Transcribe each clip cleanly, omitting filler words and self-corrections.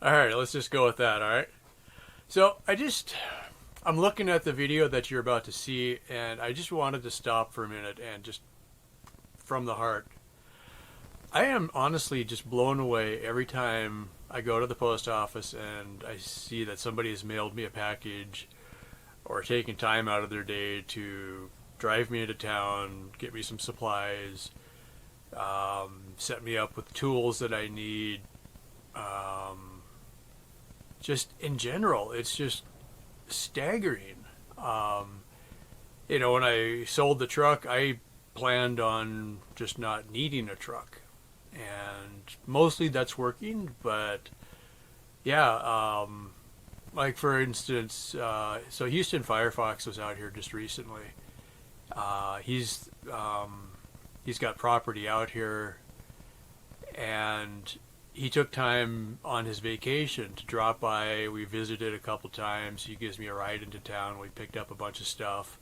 All right, let's just go with that. All right. So I'm looking at the video that you're about to see, and I just wanted to stop for a minute and just from the heart. I am honestly just blown away every time I go to the post office and I see that somebody has mailed me a package or taken time out of their day to drive me into town, get me some supplies, set me up with tools that I need. Just in general, it's just staggering. When I sold the truck, I planned on just not needing a truck. And mostly that's working, but yeah, like for instance, so Houston Firefox was out here just recently. He's got property out here, and he took time on his vacation to drop by. We visited a couple times. He gives me a ride into town. We picked up a bunch of stuff.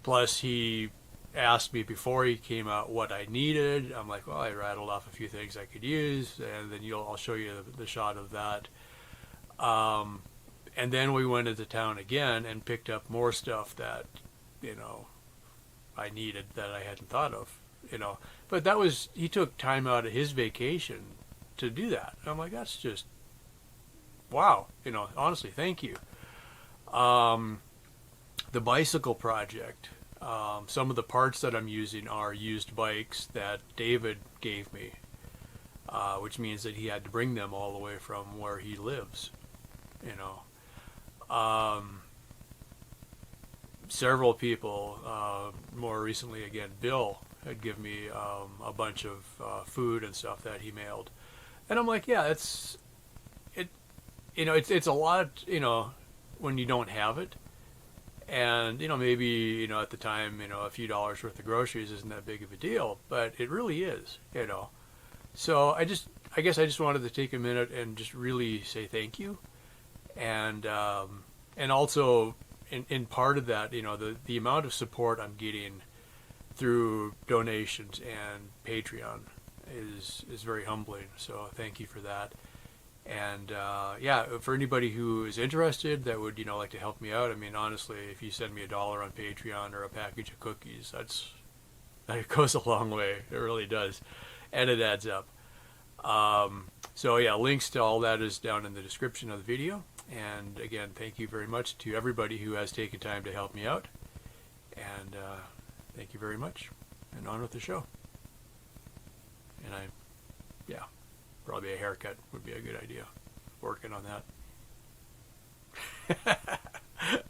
Plus, he asked me before he came out what I needed. I'm like, well, I rattled off a few things I could use, and then I'll show you the shot of that. And then we went into town again and picked up more stuff that, I needed that I hadn't thought of, But he took time out of his vacation to do that. I'm like, that's just, wow, honestly, thank you. The bicycle project, some of the parts that I'm using are used bikes that David gave me, which means that he had to bring them all the way from where he lives, Several people, more recently again, Bill had given me a bunch of food and stuff that he mailed. And I'm like, yeah, it's a lot, when you don't have it. And, maybe, at the time, a few dollars worth of groceries isn't that big of a deal, but it really is, So I guess I just wanted to take a minute and just really say thank you. And also in part of that, the amount of support I'm getting through donations and Patreon is very humbling. So thank you for that. And for anybody who is interested that would like to help me out, I mean, honestly, if you send me $1 on Patreon or a package of cookies, that goes a long way. It really does, and it adds up. Links to all that is down in the description of the video. And again, thank you very much to everybody who has taken time to help me out. And thank you very much, and on with the show. And probably a haircut would be a good idea. Working on that.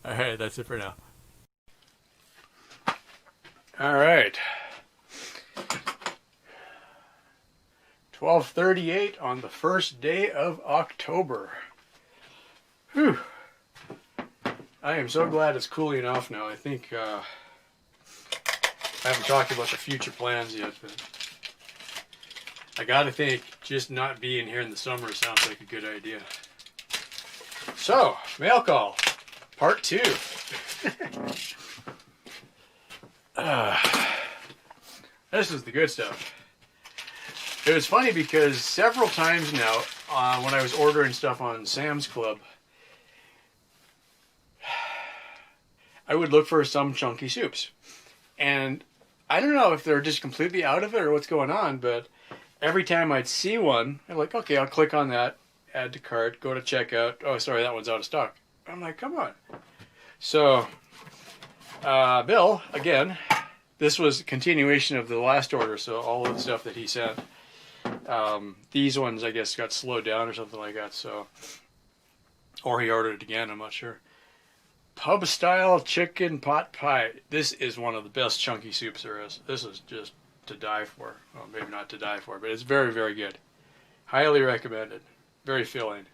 All right, that's it for now. All right. 12:38 on the first day of October. Whew. I am so glad it's cooling off now. I think I haven't talked about the future plans yet, but I gotta think just not being here in the summer sounds like a good idea. So, mail call, part 2. This is the good stuff. It was funny because several times now, when I was ordering stuff on Sam's Club, I would look for some chunky soups. And I don't know if they're just completely out of it or what's going on, but every time I'd see one, I'm like, okay, I'll click on that, add to cart, go to checkout. Oh, sorry, that one's out of stock. I'm like, come on. So, Bill, again, this was a continuation of the last order, so all of the stuff that he sent. These ones, I guess, got slowed down or something like that, so, or he ordered it again, I'm not sure. Pub style chicken pot pie. This is one of the best chunky soups there is. This is just to die for. Well, maybe not to die for, but it's very, very good. Highly recommended. Very filling.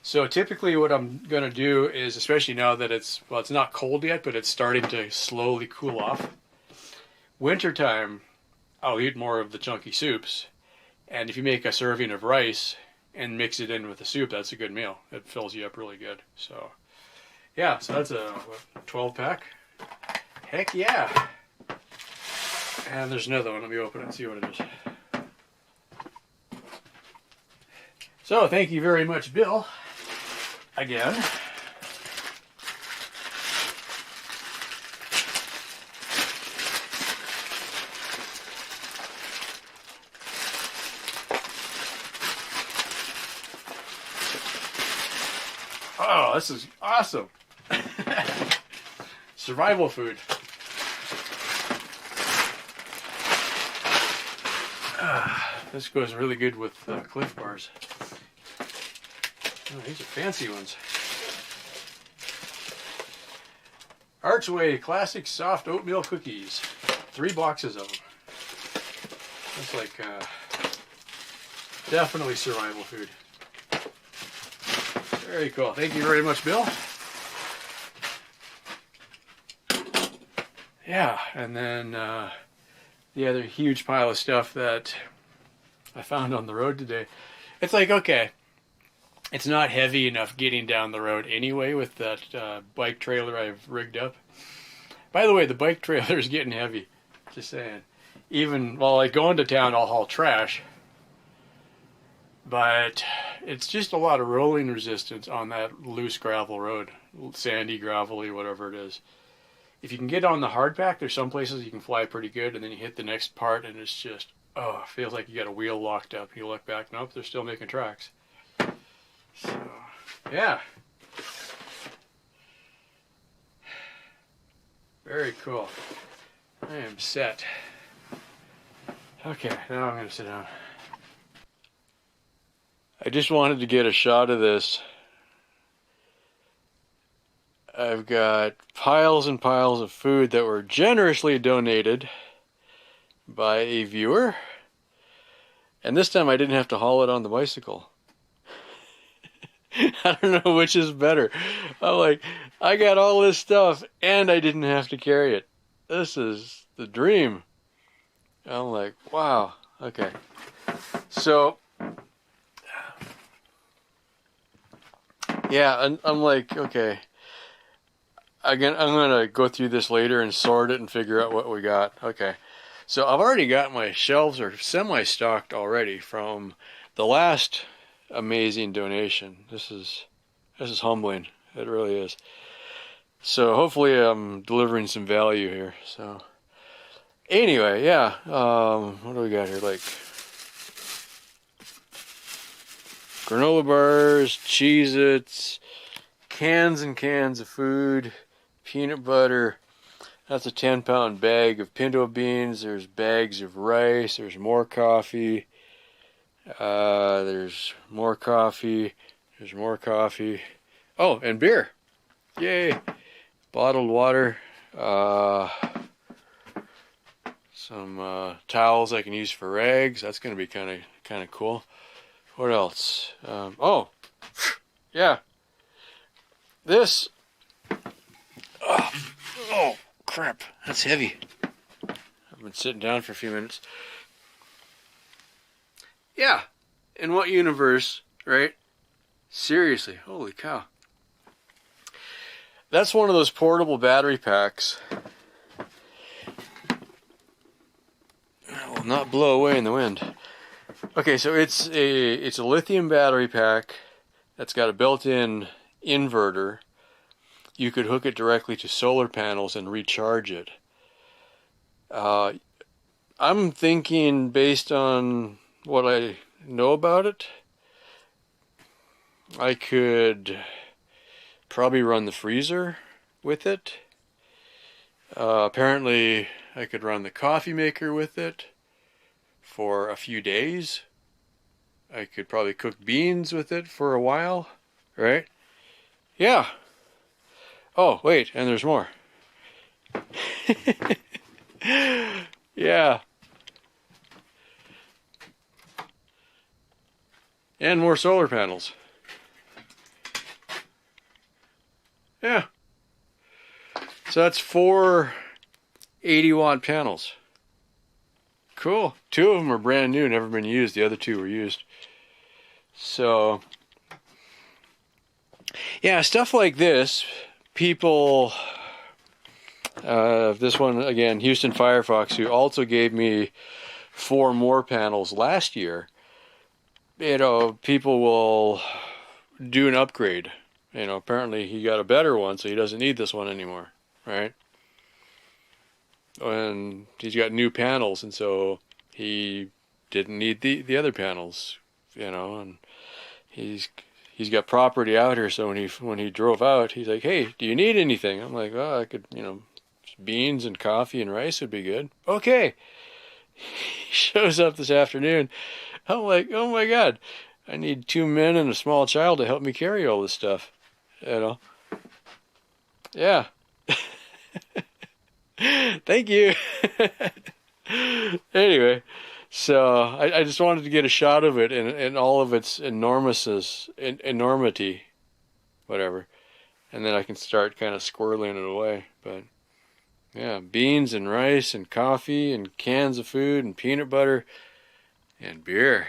So typically what I'm going to do is, especially now that it's not cold yet, but it's starting to slowly cool off. Wintertime, I'll eat more of the chunky soups. And if you make a serving of rice and mix it in with the soup, that's a good meal. It fills you up really good. So, yeah, so that's a 12-pack. Heck yeah. And there's another one. Let me open it and see what it is. So thank you very much, Bill, again. Oh, this is awesome. Survival food. This goes really good with Cliff Bars. Oh, these are fancy ones. Archway Classic Soft Oatmeal Cookies. 3 boxes of them. That's like definitely survival food. Very cool. Thank you very much, Bill. Yeah, and then the other huge pile of stuff that I found on the road today. It's like, okay, it's not heavy enough getting down the road anyway with that bike trailer I've rigged up. By the way, the bike trailer is getting heavy. Just saying. Even while like going to town, I'll haul trash. But it's just a lot of rolling resistance on that loose gravel road. Sandy, gravelly, whatever it is. If you can get on the hard pack, there's some places you can fly pretty good, and then you hit the next part and it's just, oh, it feels like you got a wheel locked up. You look back, nope, they're still making tracks. So, yeah. Very cool. I am set. Okay, now I'm going to sit down. I just wanted to get a shot of this. I've got piles and piles of food that were generously donated by a viewer. And this time I didn't have to haul it on the bicycle. I don't know which is better. I'm like, I got all this stuff and I didn't have to carry it. This is the dream. I'm like, wow. Okay. So, yeah, I'm like, okay. I'm gonna go through this later and sort it and figure out what we got. Okay, so I've already got my shelves are semi-stocked already from the last amazing donation. This is humbling. It really is. So hopefully I'm delivering some value here. So anyway, yeah. What do we got here? Like granola bars, Cheez-Its, cans and cans of food. Peanut butter, that's a 10-pound bag of pinto beans. There's bags of rice. There's more coffee. There's more coffee. There's more coffee. Oh, and beer. Yay. Bottled water. Some towels I can use for rags. That's going to be kind of cool. What else? Oh, yeah. This. Oh, crap. That's heavy. I've been sitting down for a few minutes. Yeah. In what universe, right? Seriously. Holy cow. That's one of those portable battery packs. It will not blow away in the wind. Okay, so it's a lithium battery pack that's got a built-in inverter. You could hook it directly to solar panels and recharge it. I'm thinking, based on what I know about it, I could probably run the freezer with it. Apparently, I could run the coffee maker with it for a few days. I could probably cook beans with it for a while, right? Yeah. Oh, wait, and there's more. Yeah. And more solar panels. Yeah. So that's 4 80-watt panels. Cool. 2 of them are brand new, never been used. The other 2 were used. So, yeah, stuff like this. People, this one again, Houston Firefox, who also gave me 4 more panels last year. people will do an upgrade. Apparently he got a better one, so he doesn't need this one anymore, right? And he's got new panels, and so he didn't need the other panels, and he's got property out here, so when he drove out, he's like, "Hey, do you need anything?" I'm like, "Oh, I could, beans and coffee and rice would be good." Okay. He shows up this afternoon. I'm like, "Oh my God, I need 2 men and a small child to help me carry all this stuff." Yeah. Thank you. Anyway, so I just wanted to get a shot of it in all of its enormity, whatever, and then I can start kind of squirreling it away. But yeah, beans and rice and coffee and cans of food and peanut butter and beer.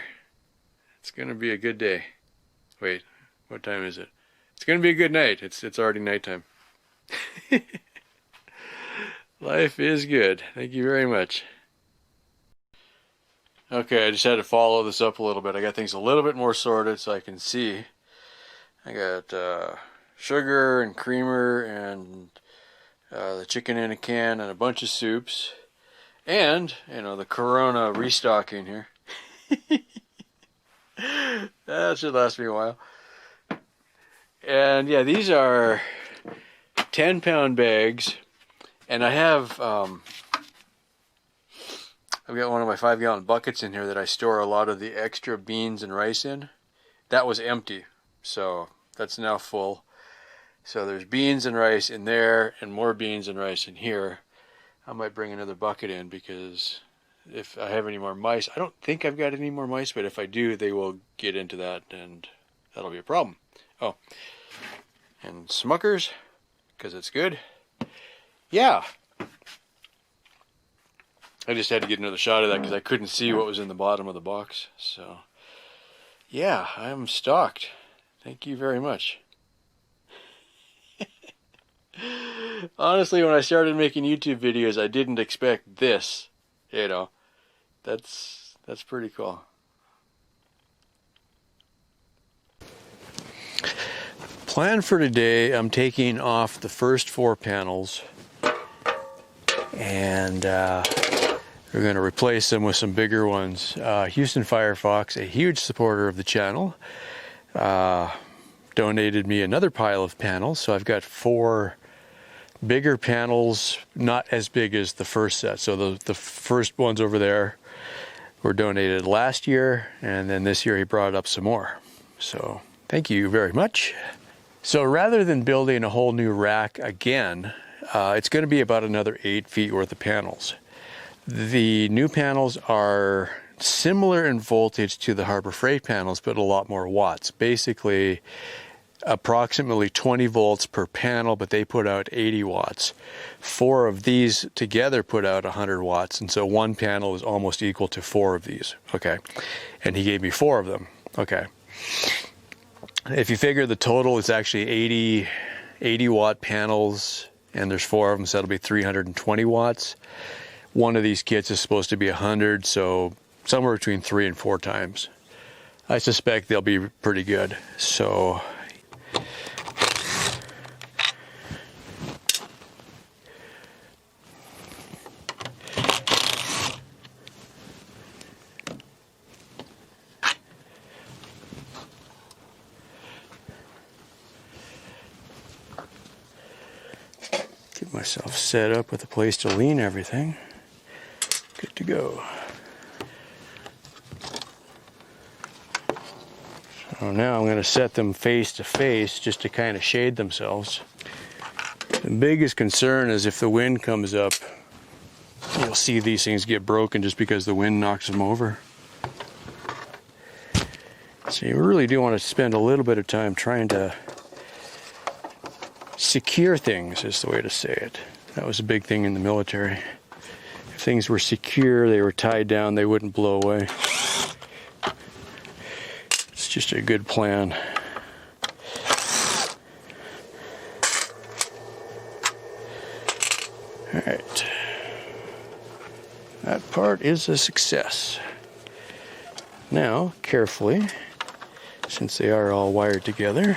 It's gonna be a good day. Wait, what time is it? It's gonna be a good night. It's already nighttime. Life is good. Thank you very much. Okay, I just had to follow this up a little bit. I got things a little bit more sorted so I can see. I got sugar and creamer and the chicken in a can and a bunch of soups. And, the Corona restocking here. That should last me a while. And yeah, these are 10-pound bags. And I have, I've got one of my 5-gallon buckets in here that I store a lot of the extra beans and rice in. That was empty, so that's now full. So there's beans and rice in there and more beans and rice in here. I might bring another bucket in because if I have any more mice, I don't think I've got any more mice, but if I do, they will get into that and that'll be a problem. Oh, and Smuckers, because it's good. Yeah. I just had to get another shot of that because I couldn't see what was in the bottom of the box. So, yeah, I'm stocked. Thank you very much. Honestly, when I started making YouTube videos, I didn't expect this. That's pretty cool. Plan for today, I'm taking off the first 4 panels. And we're going to replace them with some bigger ones. Houston Firefox, a huge supporter of the channel, donated me another pile of panels. So I've got 4 bigger panels, not as big as the first set. So the first ones over there were donated last year, and then this year he brought up some more. So thank you very much. So rather than building a whole new rack again, it's going to be about another 8 feet worth of panels. The new panels are similar in voltage to the Harbor Freight panels, but a lot more watts. Basically, approximately 20 volts per panel, but they put out 80 watts. 4 of these together put out 100 watts, and so one panel is almost equal to 4 of these. Okay, and he gave me 4 of them. Okay. If you figure the total, it's actually 80 watt panels, and there's 4 of them, so that'll be 320 watts. One of these kits is supposed to be 100, so somewhere between 3 and 4 times. I suspect they'll be pretty good. So get myself set up with a place to lean everything. Good to go. So now I'm going to set them face to face just to kind of shade themselves. The biggest concern is if the wind comes up, you'll see these things get broken just because the wind knocks them over. So you really do want to spend a little bit of time trying to secure things, is the way to say it. That was a big thing in the military. If things were secure, they were tied down, they wouldn't blow away. It's just a good plan. All right. That part is a success. Now, carefully, since they are all wired together,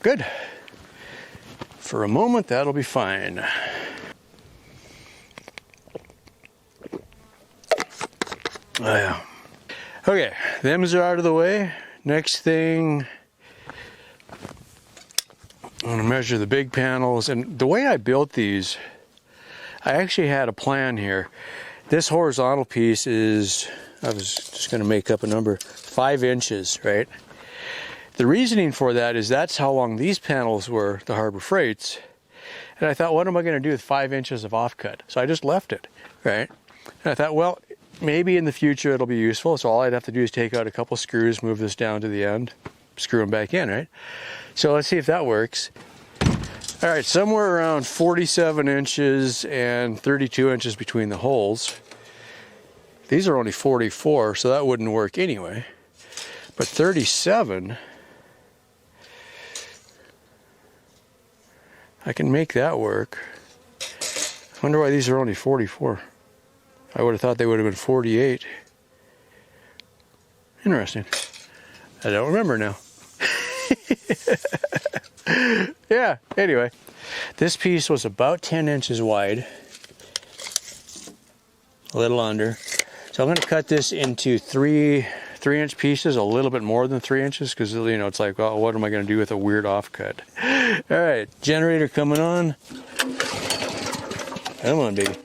good. For a moment, that'll be fine. Oh, yeah. Okay, them's are out of the way. Next thing, I'm going to measure the big panels. And the way I built these, I actually had a plan here. This horizontal piece is, I was just going to make up a number, 5 inches, right? The reasoning for that is that's how long these panels were, the Harbor Freights. And I thought, what am I going to do with 5 inches of offcut? So I just left it, right? And I thought, well, maybe in the future it'll be useful. So all I'd have to do is take out a couple screws, move this down to the end, screw them back in, right? So let's see if that works. All right, somewhere around 47 inches and 32 inches between the holes. These are only 44, so that wouldn't work anyway. But 37, I can make that work. I wonder why these are only 44. I would have thought they would have been 48. Interesting. I don't remember now. Yeah, anyway. This piece was about 10 inches wide. A little under. So I'm going to cut this into 3-inch pieces, a little bit more than 3 inches, because, you know, it's like, well, what am I going to do with a weird offcut? All right, generator coming on. Come on, baby.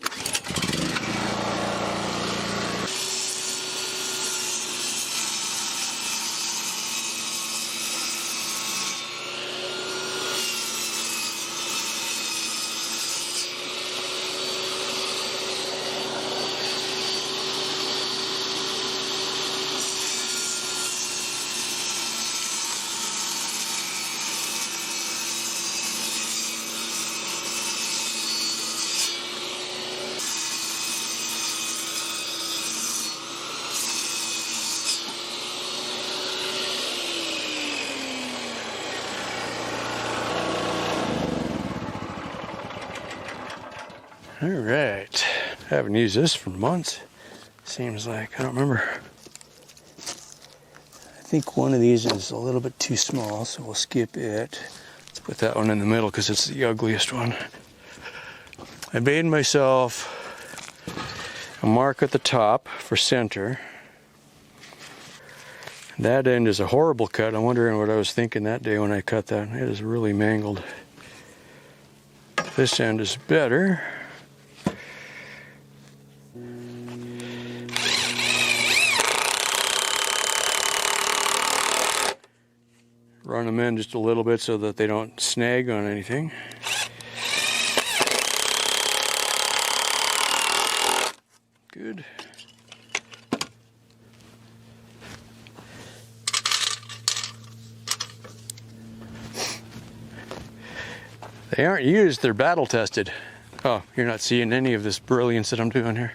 All right, I haven't used this for months. Seems like, I don't remember. I think one of these is a little bit too small, so we'll skip it. Let's put that one in the middle because it's the ugliest one. I made myself a mark at the top for center. That end is a horrible cut. I'm wondering what I was thinking that day when I cut that. It is really mangled. This end is better. Run them in just a little bit so that they don't snag on anything. Good. They aren't used, they're battle tested. Oh, you're not seeing any of this brilliance that I'm doing here.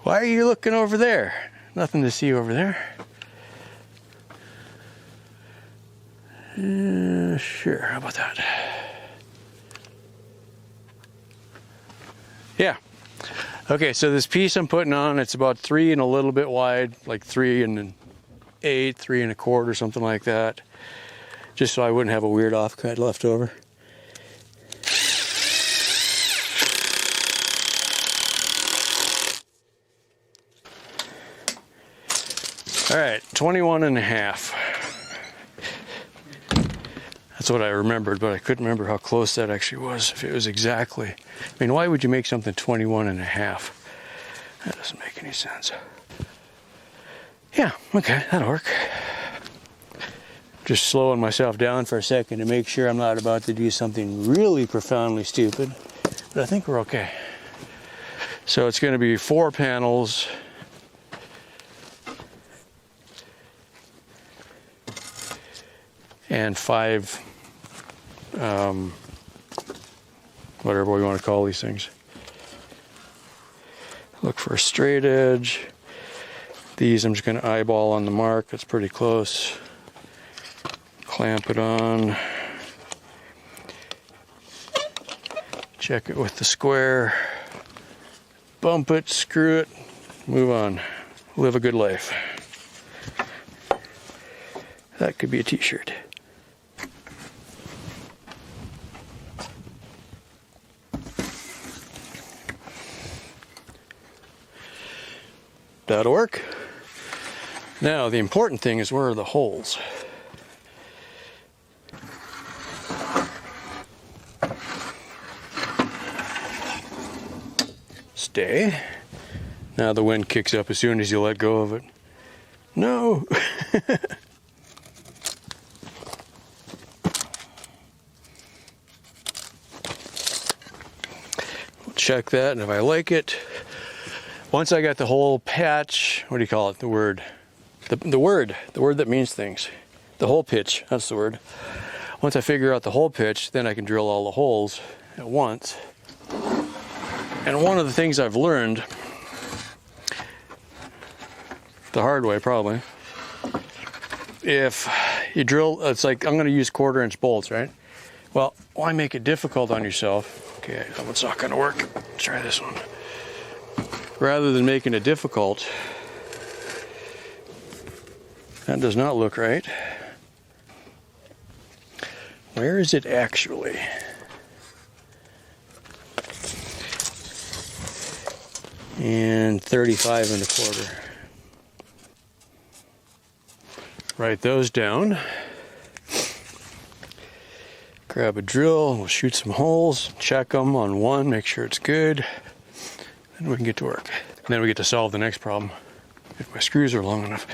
Why are you looking over there? Nothing to see over there. Sure, how about that? Yeah. Okay, so this piece I'm putting on, it's about 3 and a little bit wide, like 3 and 1/8, 3 1/4, something like that. Just so I wouldn't have a weird offcut left over. All right, 21 1/2. That's what I remembered, but I couldn't remember how close that actually was, if it was exactly. I mean, why would you make something 21 1/2? That doesn't make any sense. Yeah, okay, that'll work. Just slowing myself down for a second to make sure I'm not about to do something really profoundly stupid, but I think we're okay. So it's going to be 4 panels. And 5, whatever we want to call these things. Look for a straight edge. These I'm just going to eyeball on the mark. That's pretty close. Clamp it on. Check it with the square. Bump it, screw it, move on. Live a good life. That could be a t-shirt. That'll work. Now, the important thing is, where are the holes? Stay. Now the wind kicks up as soon as you let go of it. No! We'll check that, and if I like it, once I got the whole patch, what do you call it? The word that means things. The hole pitch, that's the word. Once I figure out the hole pitch, then I can drill all the holes at once. And one of the things I've learned, the hard way probably, if you drill, it's like, I'm going to use 1/4-inch bolts, right? Well, why make it difficult on yourself? Okay, that one's not going to work. Let's try this one. Rather than making it difficult, that does not look right. Where is it actually? And 35 1/4. Write those down. Grab a drill, we'll shoot some holes, check them on one, make sure it's good. Then we can get to work. And then we get to solve the next problem, if my screws are long enough.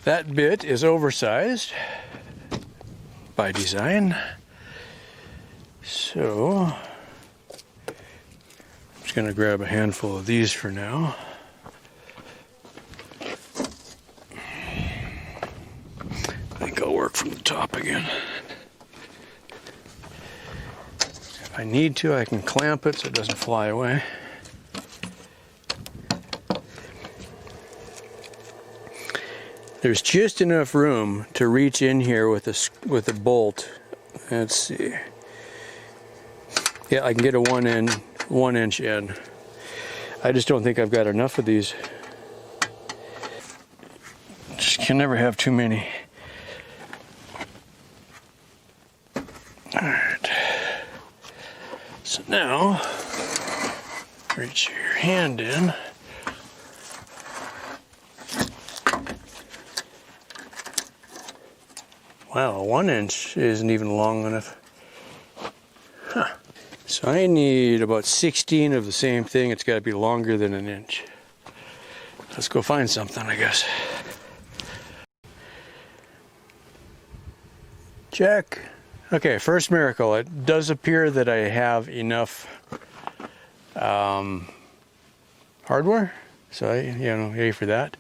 That bit is oversized by design, so I'm just going to grab a handful of these for now. I think I'll work from the top again. If I need to, I can clamp it so it doesn't fly away. There's just enough room to reach in here with a bolt. Let's see. Yeah, I can get a 1 inch in. I just don't think I've got enough of these. Just can never have too many. All right. So now, reach your hand in. Wow, 1 inch isn't even long enough. Huh. So I need about 16 of the same thing. It's got to be longer than 1 inch. Let's go find something, I guess. Check. Okay, first miracle. It does appear that I have enough hardware. So yay for that.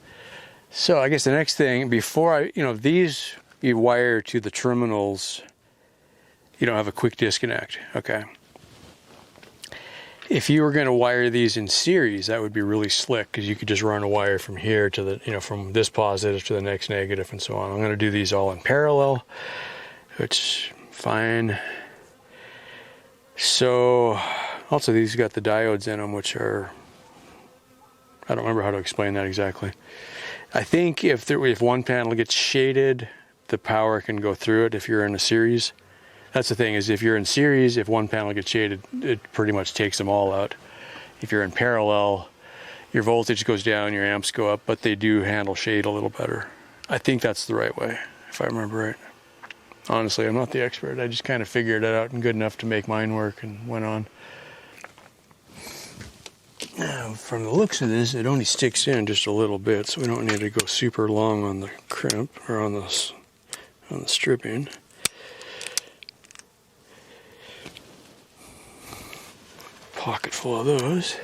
So I guess the next thing, before these you wire to the terminals, you don't have a quick disconnect. Okay. If you were going to wire these in series, that would be really slick, because you could just run a wire from here to the, from this positive to the next negative and so on. I'm going to do these all in parallel, which is fine. So, also these got the diodes in them, which are, I don't remember how to explain that exactly. I think if one panel gets shaded, the power can go through it if you're in a series. That's the thing, is if you're in series, if one panel gets shaded, it pretty much takes them all out. If you're in parallel, your voltage goes down, your amps go up, but they do handle shade a little better. I think that's the right way, if I remember right. Honestly, I'm not the expert. I just kind of figured it out and good enough to make mine work and went on. Now, from the looks of this, it only sticks in just a little bit, so we don't need to go super long on the crimp or on the stripping. pocket full of those.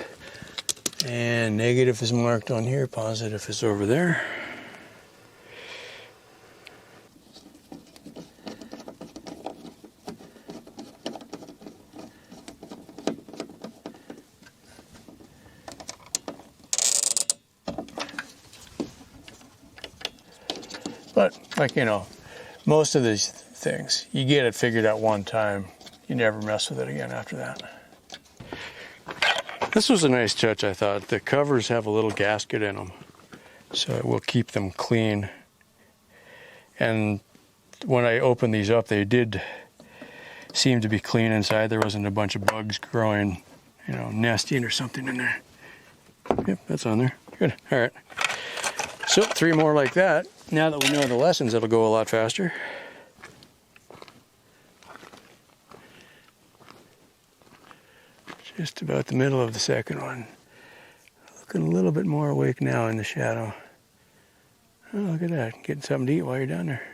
And negative is marked on here, positive is over there. But, like, you know, most of these things, you get it figured out one time, you never mess with it again after that. This was a nice touch, I thought. The covers have a little gasket in them, so it will keep them clean. And when I opened these up, they did seem to be clean inside. There wasn't a bunch of bugs growing, you know, nesting or something in there. Yep, that's on there. Good. All right. So 3 more like that. Now that we know the lessons, it'll go a lot faster. Just about the middle of the second one. Looking a little bit more awake now in the shadow. Oh, look at that. Getting something to eat while you're down there.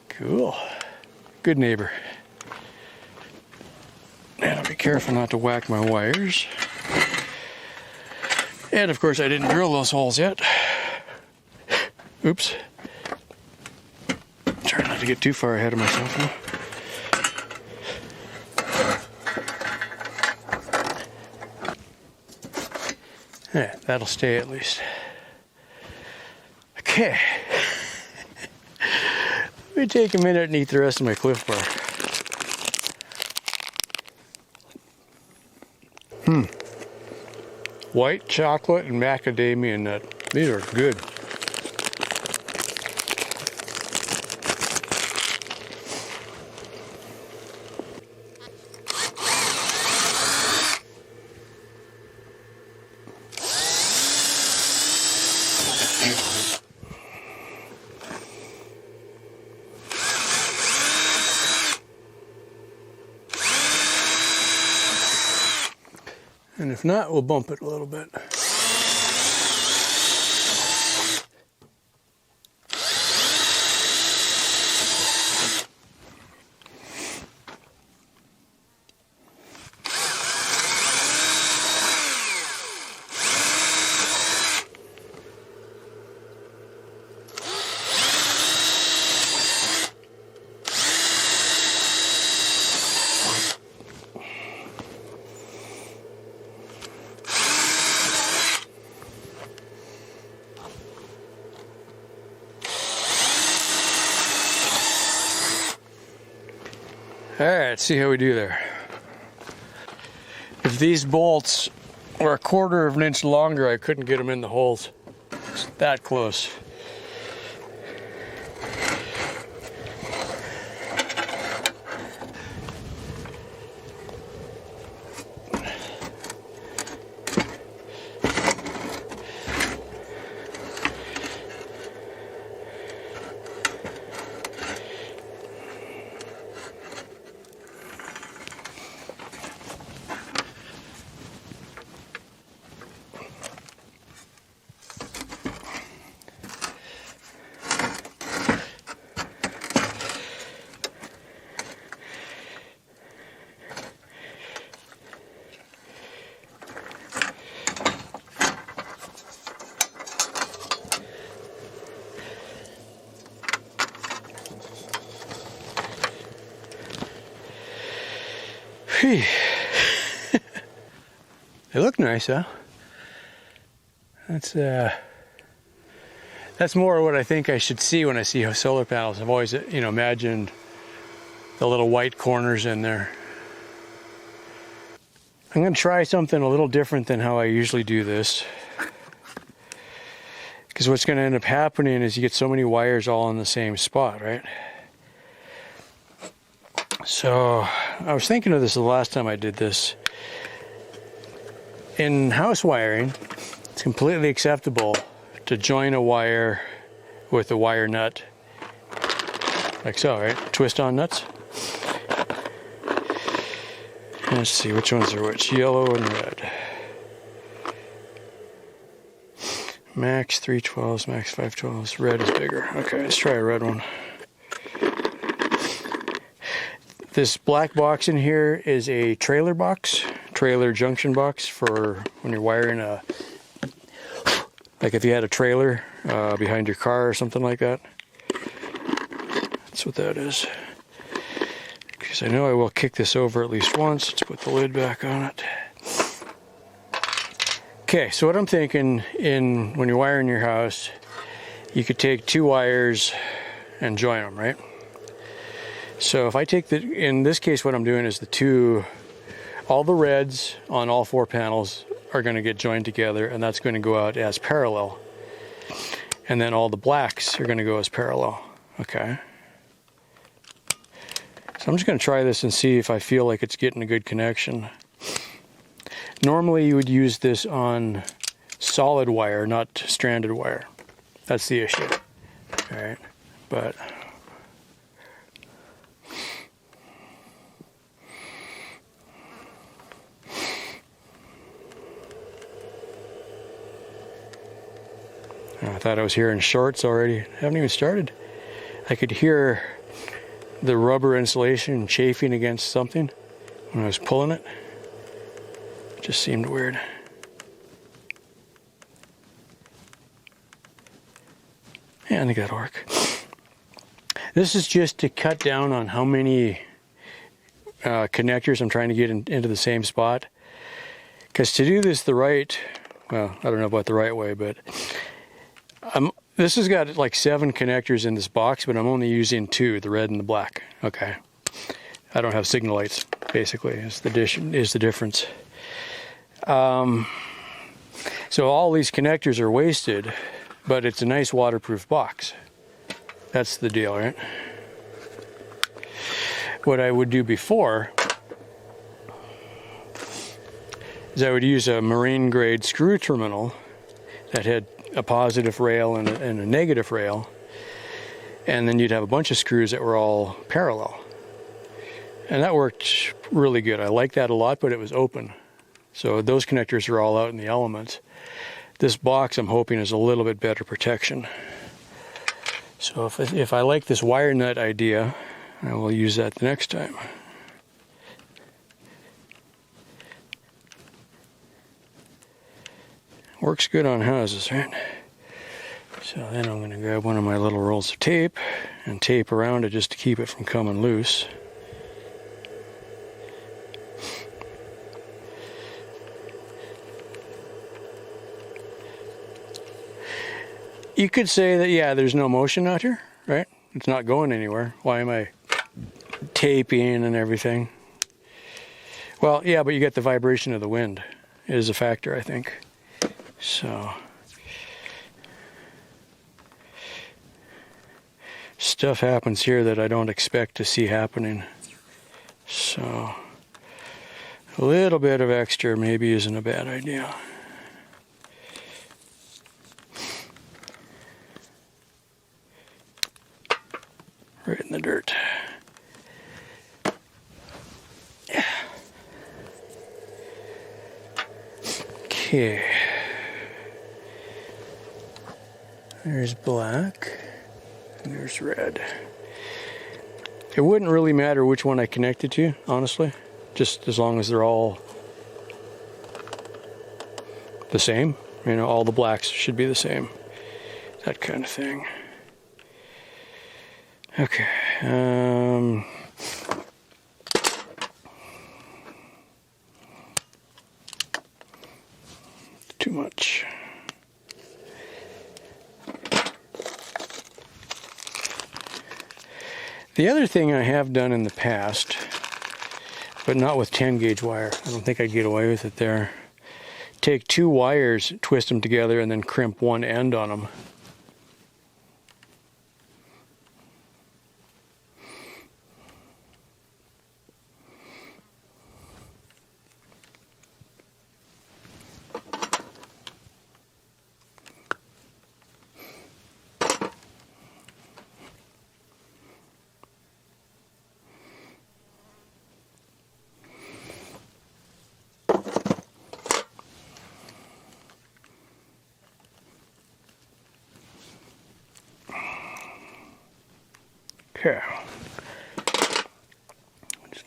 Cool. Good neighbor. And I'll be careful not to whack my wires. And of course I didn't drill those holes yet. Oops. Trying not to get too far ahead of myself now. Yeah, that'll stay at least. Okay. Let me take a minute and eat the rest of my Cliff Bar. White chocolate and macadamia nut. These are good. And if not, we'll bump it a little bit. All right, let's see how we do there. If these bolts were a 1/4 of an inch longer, I couldn't get them in the holes. It's that close. They look nice, huh? That's more what I think I should see when I see solar panels. I've always, you know, imagined the little white corners in there. I'm going to try something a little different than how I usually do this. Because what's going to end up happening is you get so many wires all in the same spot, right? So I was thinking of this the last time I did this. In house wiring, it's completely acceptable to join a wire with a wire nut, like so, right? Twist on nuts. Let's see which ones are which, yellow and red. Max 312s, max 512s, red is bigger. Okay, let's try a red one. This black box in here is a trailer box, trailer junction box for when you're wiring a, like if you had a trailer behind your car or something like that. That's what that is. Because I know I will kick this over at least once. Let's put the lid back on it. Okay, so what I'm thinking when you're wiring your house, you could take two wires and join them, right? So if I take in this case, what I'm doing is all the reds on all four panels are going to get joined together, and that's going to go out as parallel. And then all the blacks are going to go as parallel. Okay. So I'm just going to try this and see if I feel like it's getting a good connection. Normally you would use this on solid wire, not stranded wire. That's the issue. All right. But I thought I was hearing shorts already. I haven't even started. I could hear the rubber insulation chafing against something when I was pulling it. It just seemed weird. Yeah, I think that'll work. This is just to cut down on how many connectors I'm trying to get into the same spot. Because to do this well, I don't know about the right way, but this has got like 7 connectors in this box, but I'm only using 2, the red and the black. Okay. I don't have signal lights, basically, is the difference. So all these connectors are wasted, but it's a nice waterproof box. That's the deal, right? What I would do before is I would use a marine grade screw terminal that had a positive rail and a negative rail, and then you'd have a bunch of screws that were all parallel, and that worked really good. I liked that a lot, but it was open, so those connectors are all out in the elements. This box, I'm hoping, is a little bit better protection. So if I like this wire nut idea, I will use that the next time. Works good on houses, right? So then I'm going to grab one of my little rolls of tape and tape around it just to keep it from coming loose. You could say that, yeah, there's no motion out here, right? It's not going anywhere. Why am I taping and everything? Well, yeah, but you get the vibration of the wind is a factor, I think. So stuff happens here that I don't expect to see happening. So a little bit of extra maybe isn't a bad idea. Right in the dirt. Yeah. Okay. There's black, and there's red. It wouldn't really matter which one I connected to, honestly, just as long as they're all the same. You know, all the blacks should be the same, that kind of thing. Okay. Too much. The other thing I have done in the past, but not with 10 gauge wire, I don't think I'd get away with it there. Take 2 wires, twist them together, and then crimp one end on them. Okay.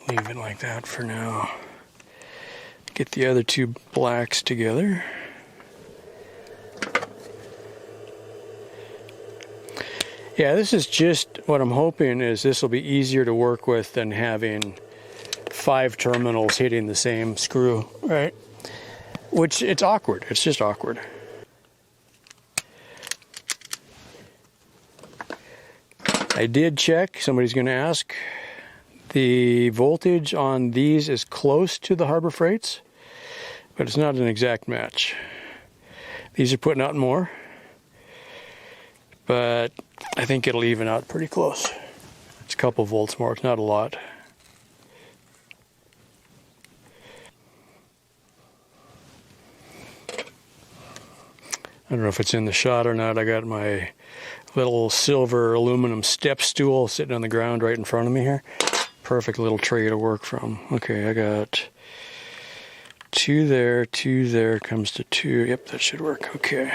Leave it like that for now. Get the other two blacks together. Yeah, this is just what I'm hoping is this will be easier to work with than having 5 terminals hitting the same screw, right? Which, it's awkward. It's just awkward. I did check, somebody's going to ask, the voltage on these is close to the Harbor Freight's, but it's not an exact match. These are putting out more, but I think it'll even out pretty close. It's a couple volts more, it's not a lot. I don't know if it's in the shot or not. I got my little silver aluminum step stool sitting on the ground right in front of me here. Perfect little tray to work from. Okay, I got 2 there, 2 there, comes to 2. Yep, that should work. Okay.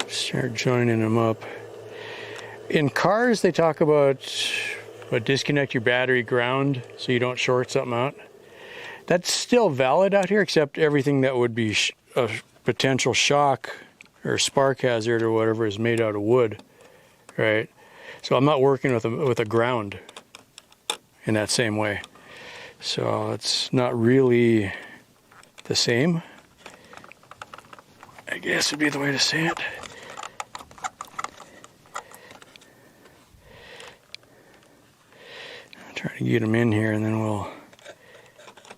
Start joining them up. In cars, they talk about disconnect your battery ground so you don't short something out. That's still valid out here, except everything that would be a potential shock or spark hazard or whatever is made out of wood, right? So I'm not working with a ground in that same way. So it's not really the same, I guess would be the way to say it. Try to get them in here and then we'll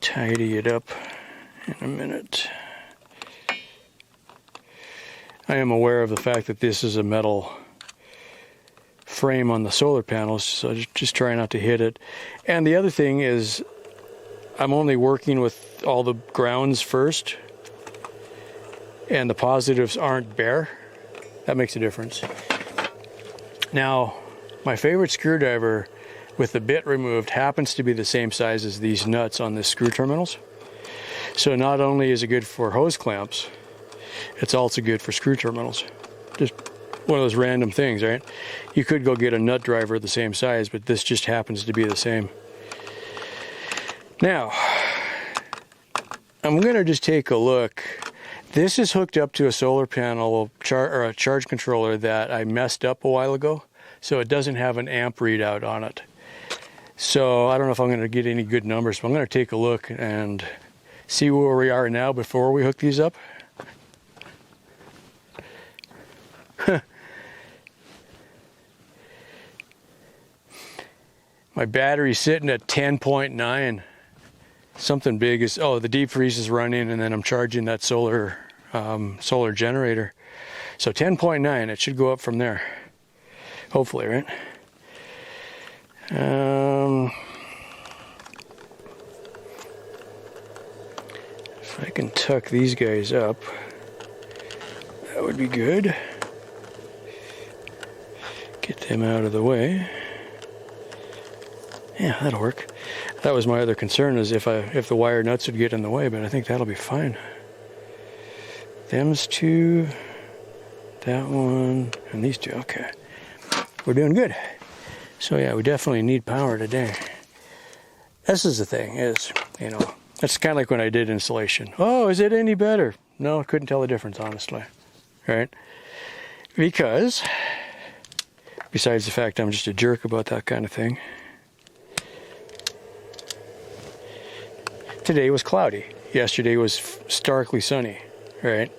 tidy it up in a minute. I am aware of the fact that this is a metal frame on the solar panels, so just try not to hit it. And the other thing is I'm only working with all the grounds first and the positives aren't bare. That makes a difference. Now, my favorite screwdriver with the bit removed happens to be the same size as these nuts on the screw terminals. So not only is it good for hose clamps, it's also good for screw terminals. Just one of those random things, right? You could go get a nut driver the same size, but this just happens to be the same. Now, I'm gonna just take a look. This is hooked up to a solar panel or a charge controller that I messed up a while ago, so it doesn't have an amp readout on it. So I don't know if I'm going to get any good numbers, but I'm going to take a look and see where we are now before we hook these up. My battery's sitting at 10.9. Something big is, oh, the deep freeze is running and then I'm charging that solar generator. So 10.9, it should go up from there. Hopefully, right? If I can tuck these guys up, that would be good. Get them out of the way. Yeah, that'll work. That was my other concern, is if the wire nuts would get in the way, but I think that'll be fine. Them's 2, that one, and these 2. Okay, we're doing good. So yeah, we definitely need power today. This is the thing, is, you know, it's kind of like when I did installation. Oh, is it any better? No, couldn't tell the difference, honestly. Right? Because, besides the fact I'm just a jerk about that kind of thing, today was cloudy. Yesterday was starkly sunny, right?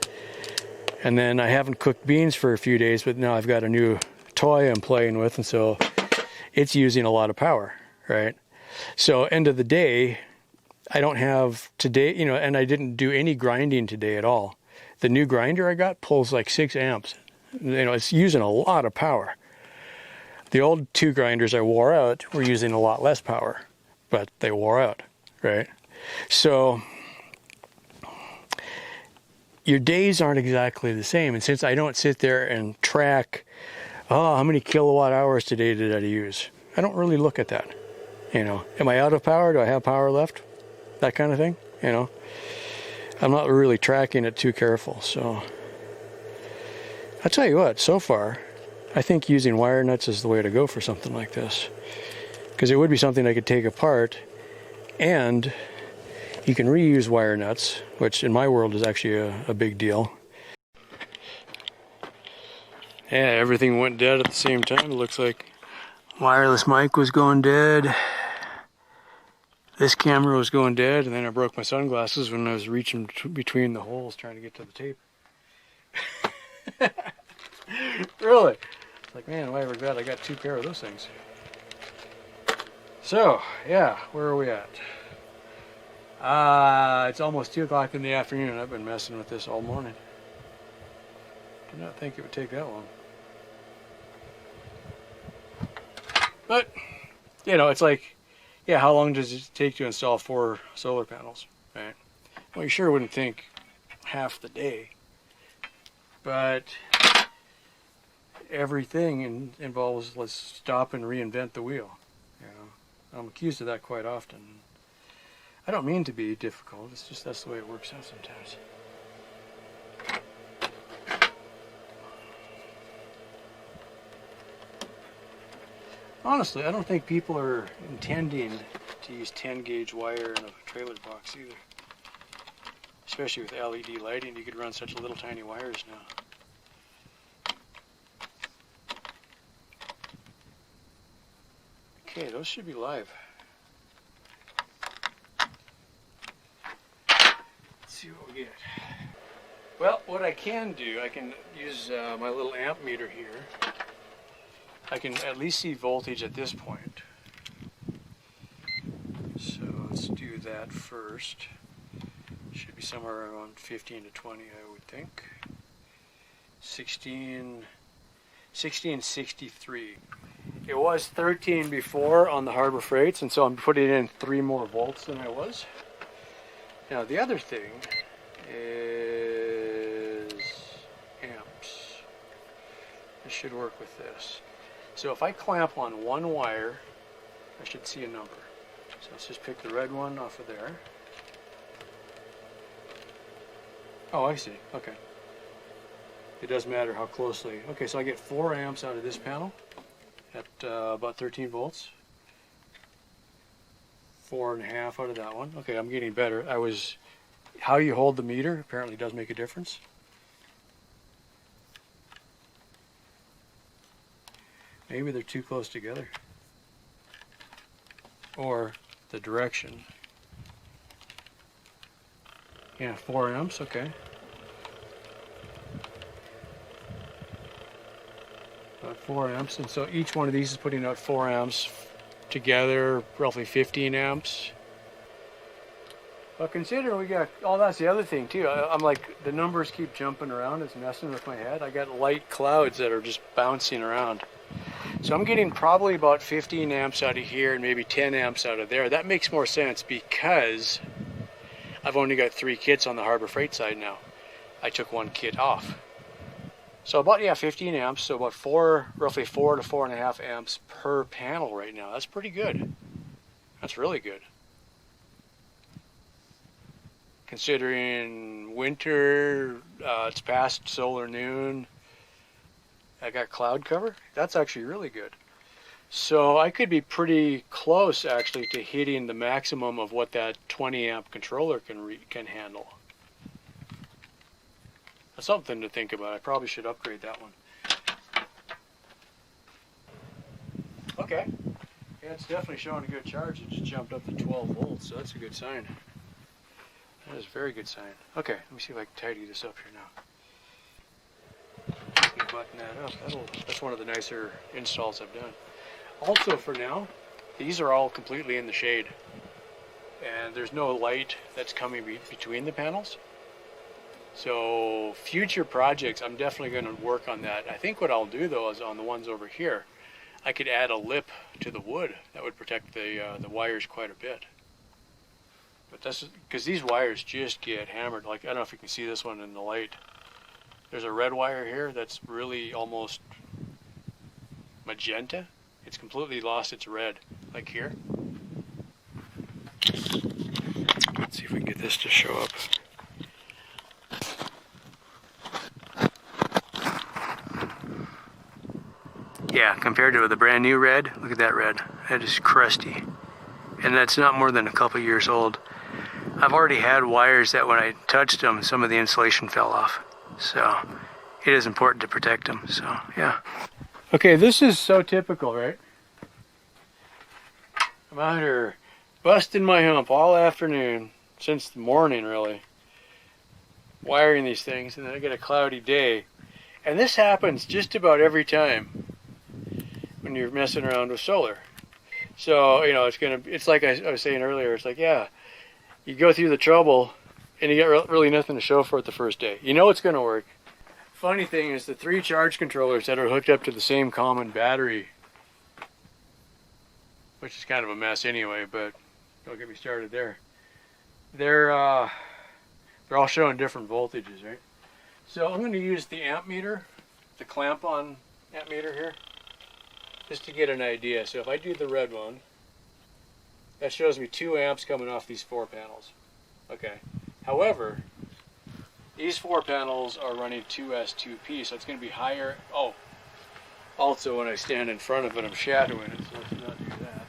And then I haven't cooked beans for a few days, but now I've got a new toy I'm playing with, and so it's using a lot of power, right? So end of the day, I don't have today, you know, and I didn't do any grinding today at all. The new grinder I got pulls like 6 amps. You know, it's using a lot of power. The old 2 grinders I wore out were using a lot less power, but they wore out, right? So your days aren't exactly the same. And since I don't sit there and track, oh, how many kilowatt hours today did I use? I don't really look at that. You know, am I out of power? Do I have power left? That kind of thing, you know. I'm not really tracking it too careful. So I'll tell you what, so far, I think using wire nuts is the way to go for something like this. Because it would be something I could take apart, and you can reuse wire nuts, which in my world is actually a big deal. Yeah, everything went dead at the same time. It looks like wireless mic was going dead. This camera was going dead, and then I broke my sunglasses when I was reaching between the holes trying to get to the tape. Really? It's like, man, why ever glad I got 2 pair of those things. So, yeah, where are we at? It's almost 2 o'clock in the afternoon. I've been messing with this all morning. Did not think it would take that long. But, you know, it's like, yeah, how long does it take to install 4 solar panels, right? Well, you sure wouldn't think half the day. But everything involves, let's stop and reinvent the wheel. You know, I'm accused of that quite often. I don't mean to be difficult, it's just that's the way it works out sometimes. Honestly, I don't think people are intending to use 10 gauge wire in a trailer box either. Especially with LED lighting, you could run such little tiny wires now. Okay, those should be live. Let's see what we get. Well, what I can do, I can use my little amp meter here. I can at least see voltage at this point. So let's do that first. Should be somewhere around 15 to 20, I would think. 1663. It was 13 before on the Harbor Freights, and so I'm putting in 3 more volts than I was. Now the other thing is amps. I should work with this. So if I clamp on one wire, I should see a number. So let's just pick the red one off of there. Oh, I see. Okay. It doesn't matter how closely. Okay, so I get 4 amps out of this panel at about 13 volts. 4.5 out of that one. Okay, I'm getting better. How you hold the meter apparently does make a difference. Maybe they're too close together. Or the direction. Yeah, 4 amps, okay. About 4 amps, and so each one of these is putting out 4 amps together, roughly 15 amps. But consider we got, oh, that's the other thing too. I'm like, the numbers keep jumping around, it's messing with my head. I got light clouds that are just bouncing around. So I'm getting probably about 15 amps out of here and maybe 10 amps out of there. That makes more sense because I've only got 3 kits on the Harbor Freight side now. I took 1 kit off. So about, yeah, 15 amps, so about roughly 4 to 4.5 amps per panel right now. That's pretty good. That's really good. Considering winter, it's past solar noon, I got cloud cover. That's actually really good. So I could be pretty close actually to hitting the maximum of what that 20 amp controller can handle. That's something to think about. I probably should upgrade that one. Okay. Yeah, it's definitely showing a good charge. It just jumped up to 12 volts, so that's a good sign. That is a very good sign. Okay, let me see if I can tidy this up here now. Button that up. That's one of the nicer installs I've done. Also for now, these are all completely in the shade. And there's no light that's coming between the panels. So future projects, I'm definitely going to work on that. I think what I'll do though is on the ones over here, I could add a lip to the wood. That would protect the wires quite a bit. But that's because these wires just get hammered. Like, I don't know if you can see this one in the light. There's a red wire here that's really almost magenta. It's completely lost its red, like here. Let's see if we can get this to show up. Yeah, compared to the brand new red, look at that red. That is crusty. And that's not more than a couple years old. I've already had wires that when I touched them, some of the insulation fell off. So it is important to protect them, so yeah. Okay, this is so typical, right? I'm out here busting my hump all afternoon, since the morning really, wiring these things, and then I get a cloudy day. And this happens just about every time when you're messing around with solar. So, you know, it's like I was saying earlier, it's like, yeah, you go through the trouble and you get really nothing to show for it the first day. You know it's going to work. Funny thing is the 3 charge controllers that are hooked up to the same common battery, which is kind of a mess anyway, but don't get me started there. They're all showing different voltages, right? So I'm going to use the amp meter, the clamp on amp meter here, just to get an idea. So if I do the red one, that shows me 2 amps coming off these 4 panels. Okay. However, these 4 panels are running 2S2P, so it's going to be higher. Oh, also when I stand in front of it, I'm shadowing it, so let's not do that.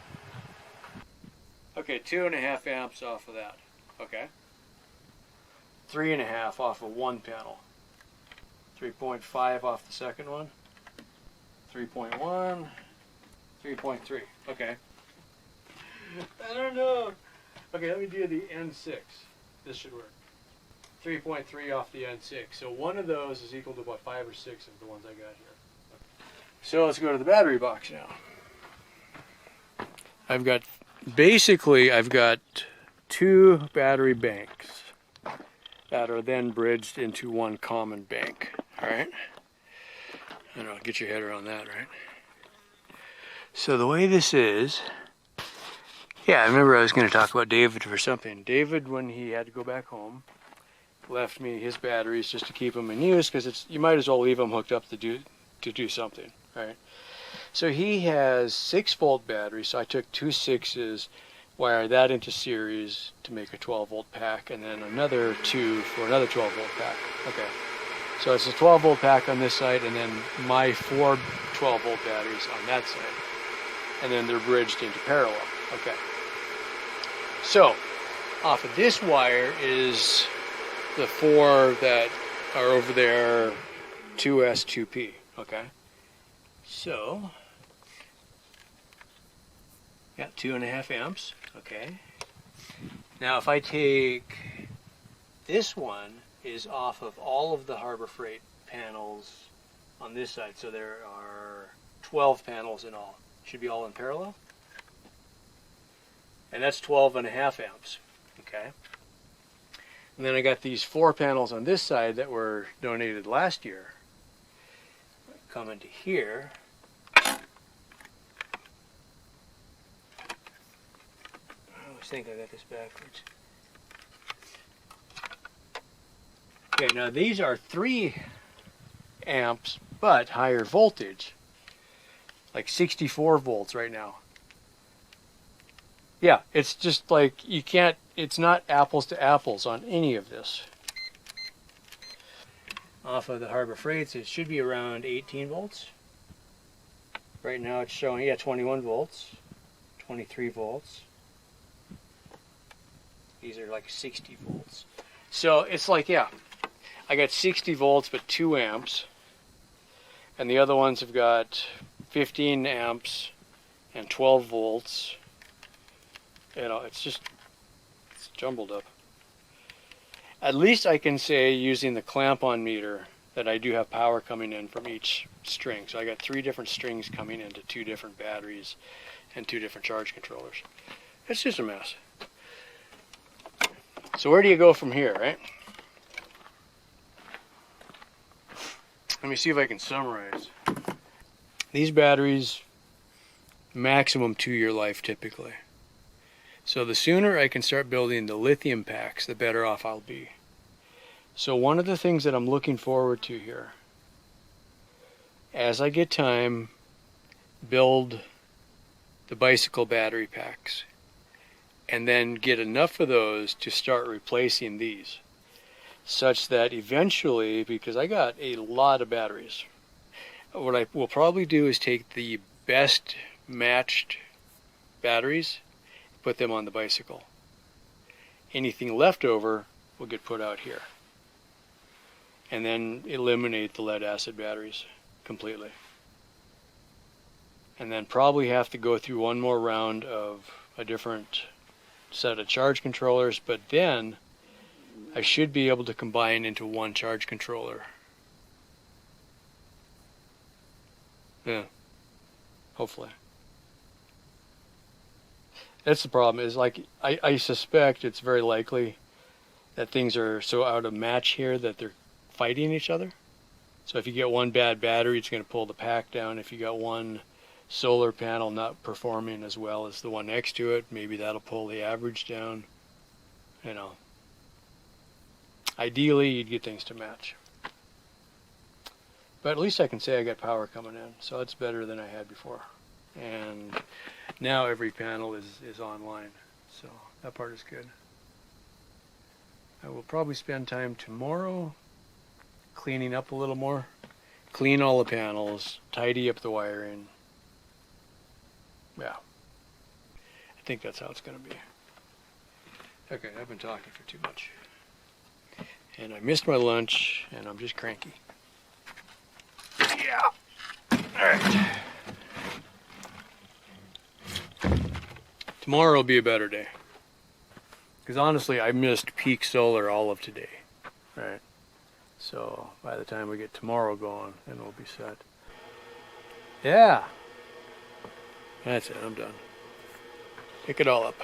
Okay, 2.5 amps off of that. Okay. 3.5 off of one panel. 3.5 off the second one. 3.1. 3.3. Okay. I don't know. Okay, let me do the N6. This should work. 3.3 off the N6. So one of those is equal to about 5 or 6 of the ones I got here. So let's go to the battery box now. I've got 2 battery banks that are then bridged into one common bank. Alright? I don't know, get your head around that, right? So the way this is, yeah, I remember I was going to talk about David for something. David, when he had to go back home, left me his batteries just to keep them in use, because you might as well leave them hooked up to do something, right? So he has 6-volt batteries, so I took 2 6s, wired that into series to make a 12-volt pack, and then another 2 for another 12-volt pack. Okay, so it's a 12-volt pack on this side, and then my 4 12-volt batteries on that side, and then they're bridged into parallel. Okay, so off of this wire is the 4 that are over there, 2S2P. Okay, so yeah, 2.5 amps. Okay. Now if I take this one is off of all of the Harbor Freight panels on this side, so there are 12 panels in all. Should be all in parallel. And that's 12.5 amps. Okay. And then I got these 4 panels on this side that were donated last year. Come into here. I think I got this backwards. Okay, now these are 3 amps, but higher voltage. Like 64 volts right now. Yeah, it's just like it's not apples to apples on any of this. Off of the Harbor Freights, it should be around 18 volts. Right now it's showing, yeah, 21 volts, 23 volts. These are like 60 volts. So it's like, yeah, I got 60 volts but 2 amps. And the other ones have got 15 amps and 12 volts. You know, it's jumbled up. At least I can say, using the clamp-on meter, that I do have power coming in from each string. So I got 3 different strings coming into 2 different batteries and 2 different charge controllers. It's just a mess. So where do you go from here, right? Let me see if I can summarize. These batteries, maximum 2-year life typically. So the sooner I can start building the lithium packs, the better off I'll be. So one of the things that I'm looking forward to here, as I get time, build the bicycle battery packs, and then get enough of those to start replacing these, such that eventually, because I got a lot of batteries, What I will probably do is take the best matched batteries, put them on the bicycle. Anything left over will get put out here. And then eliminate the lead acid batteries completely. And then probably have to go through one more round of a different set of charge controllers, but then I should be able to combine into one charge controller. Yeah, hopefully. That's the problem, is like I suspect it's very likely that things are so out of match here that they're fighting each other. So if you get one bad battery, it's going to pull the pack down. If you got one solar panel not performing as well as the one next to it, maybe that'll pull the average down. You know, ideally you'd get things to match. But at least I can say I got power coming in, so that's better than I had before. And now every panel is online, so that part is good. I will probably spend time tomorrow cleaning up a little more. Clean all the panels, tidy up the wiring. Yeah, I think that's how it's going to be. Okay, I've been talking for too much. And I missed my lunch, and I'm just cranky. Yeah. Alright. Tomorrow will be a better day. Because honestly, I missed peak solar all of today. Right? So by the time we get tomorrow going, then we'll be set. Yeah. That's it, I'm done. Pick it all up.